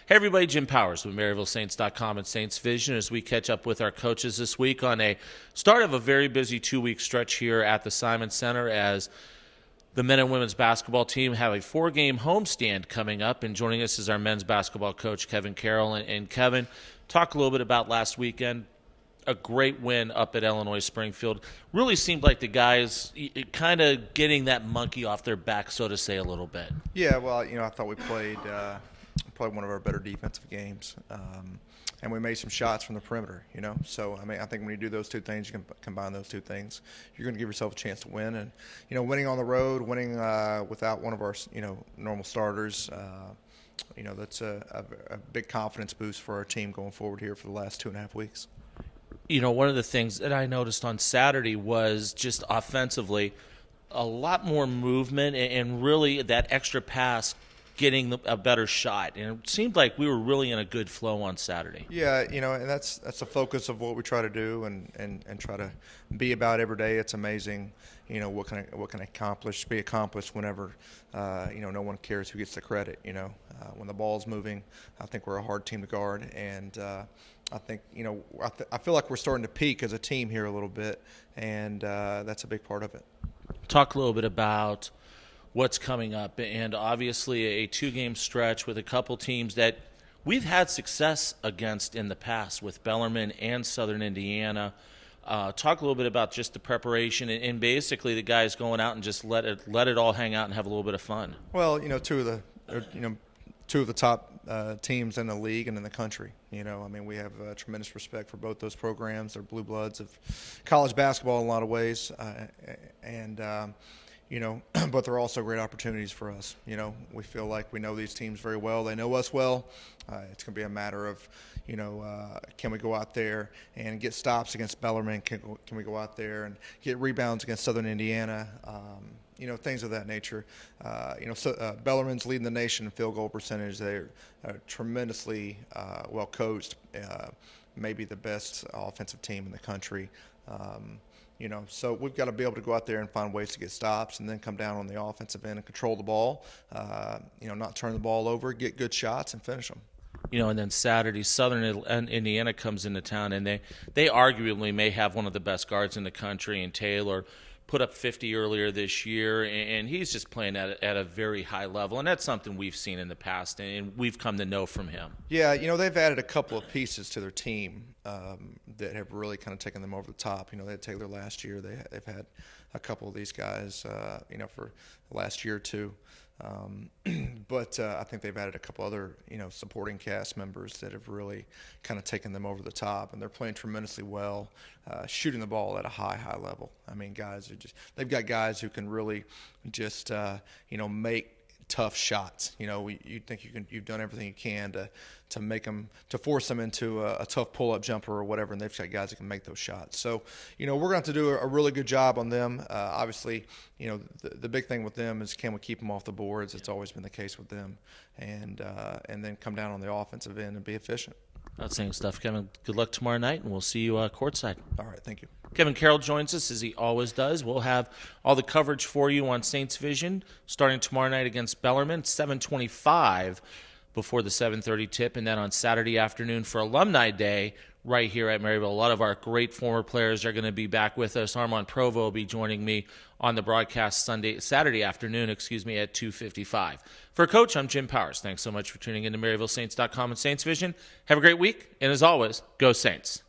Hey everybody, Jim Powers with MaryvilleSaints.com and Saints Vision as we catch up with our coaches this week on a start of a very busy 2-week stretch here at the Simon Center as the men and women's basketball team have a 4-game homestand coming up, and joining us is our men's basketball coach, Kevin Carroll. And Kevin, talk a little bit about last weekend. A great win up at Illinois Springfield. Really seemed like the guys kind of getting that monkey off their back, so to say, a little bit. Yeah, well, I thought we played one of our better defensive games, and we made some shots from the perimeter. So I think when you do those two things, you can combine those two things, you're going to give yourself a chance to win. And winning on the road, winning without one of our normal starters. That's a big confidence boost for our team going forward here for the last 2.5 weeks. One of the things that I noticed on Saturday was just offensively a lot more movement and really that extra pass getting a better shot. And it seemed like we were really in a good flow on Saturday. Yeah, and that's the focus of what we try to do and try to be about every day. It's amazing, what can be accomplished whenever, no one cares who gets the credit. When the ball's moving, I think we're a hard team to guard, and I think, I feel like we're starting to peak as a team here a little bit, and that's a big part of it. Talk a little bit about what's coming up, and obviously a 2-game stretch with a couple teams that we've had success against in the past with Bellarmine and Southern Indiana. Talk a little bit about just the preparation and basically the guys going out and just let it all hang out and have a little bit of fun. Well, two of the top teams in the league and in the country. We have tremendous respect for both those programs. They're blue bloods of college basketball in a lot of ways, but they're also great opportunities for us. We feel like we know these teams very well. They know us well. It's going to be a matter of, can we go out there and get stops against Bellarmine? Can we go out there and get rebounds against Southern Indiana? Things of that nature. Bellarmine's leading the nation in field goal percentage. They're tremendously well coached, maybe the best offensive team in the country. So we've got to be able to go out there and find ways to get stops and then come down on the offensive end and control the ball, not turn the ball over, get good shots and finish them. And then Saturday, Southern Indiana comes into town, and they arguably may have one of the best guards in the country, and Taylor put up 50 earlier this year, and he's just playing at a very high level, and that's something we've seen in the past, and we've come to know from him. Yeah, they've added a couple of pieces to their team that have really kind of taken them over the top. They had Taylor last year. They've had a couple of these guys, for the last year or two. But I think they've added a couple other, supporting cast members that have really kind of taken them over the top, and they're playing tremendously well, shooting the ball at a high level. They've got guys who can really just, make tough shots. You think you've done everything you can to make them, to force them into a tough pull-up jumper or whatever, and they've got guys that can make those shots. So, we're going to have to do a really good job on them. Obviously, the big thing with them is, can we keep them off the boards? It's always been the case with them, and then come down on the offensive end and be efficient. Outstanding stuff, Kevin. Good luck tomorrow night, and we'll see you courtside. All right, thank you. Kevin Carroll joins us, as he always does. We'll have all the coverage for you on Saints Vision starting tomorrow night against Bellarmine, 7:25 before the 7:30 tip, and then on Saturday afternoon for Alumni Day right here at Maryville. A lot of our great former players are going to be back with us. Armand Provo will be joining me on the broadcast Saturday afternoon, at 2:55. For Coach, I'm Jim Powers. Thanks so much for tuning in to MaryvilleSaints.com and Saints Vision. Have a great week, and as always, go Saints.